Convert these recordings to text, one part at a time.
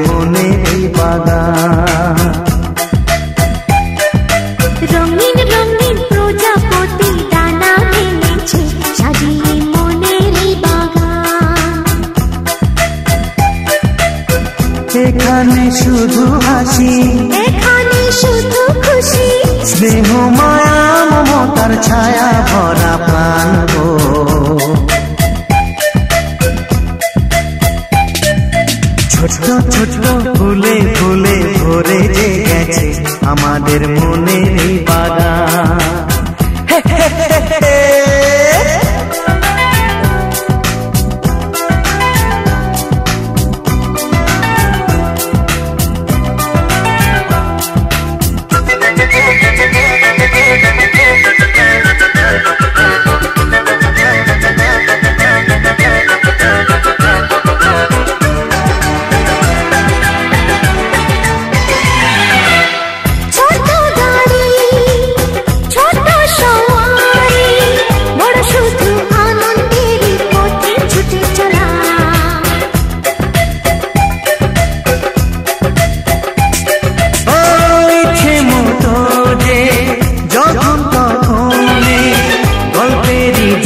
মনের এই বাগান। রঙিন রঙিন প্রজাপতি ডানা মেলেছে সাজিয়ে মনের এই বাগান। এখানে শুধু হাসি, এখানে শুধু খুশি, স্নেহ মায়া মমতার ছায়া ভরা প্রাণ গো। ছোট ছোট ফুলে ফুলে ভরে যে গেছে আমাদের মনের এই বাগান।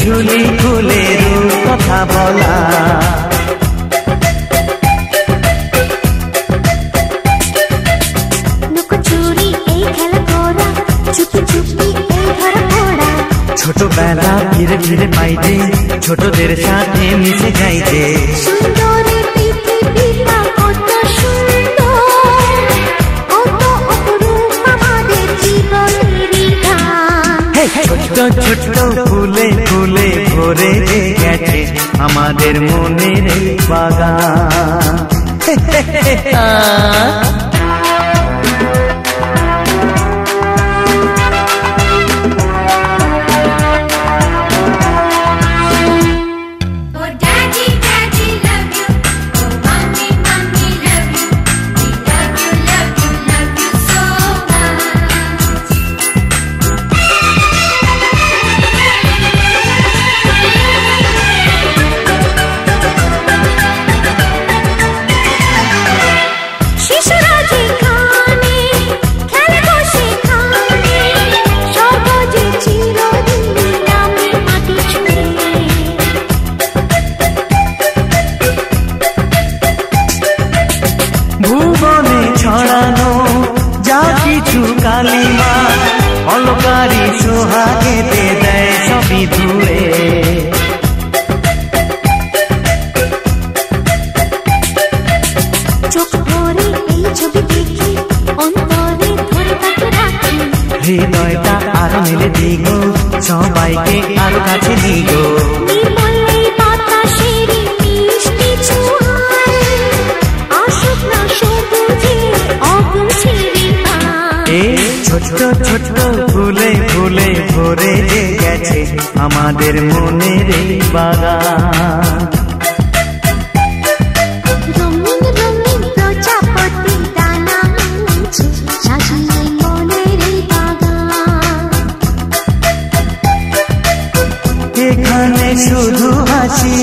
ঝুলি ফুলের কথা বলা, লুকোচুরি এই খেলা করা, চুপি চুপি এই ধরা পড়া, ছোটবেলা ধীরে ধীরে পাইতে ছোটদের সাথে মিশে যাইতে। সুন্দরী পৃথিবীটা কত সুন্দর, কত অপরূপ আমাদের জীবনেরই গান। ছোট ছোট ফুলে ফুলে ভরে যে গেছে আমাদের মনের এই বাগান। ভুবনে ছড়ানো যা কিছু কালিমা অলকারি সোহাগেতে দেয় সবই ধুয়ে। চোখ ভরে এই ছবি দেখি, অন্তরে ধরে তাকে রাখি, হৃদয়টা আরো মেলে দিগো, সবাইকে আরো কাছে দিগো। নির্মল এই বাতাসের মিষ্টি ছোঁয়ায় আসুক না সবুজে অগুন ছেড়ে পায়। এই ছোট ছোট ফুলে ফুলে ভরে যে গেছে আমাদের মনের এই বাগান। রঙিন রঙিন প্রজাপতি ডানা মেলেছে সাজিয়ে মনের এই বাগান। এখানে শুধু হাসি,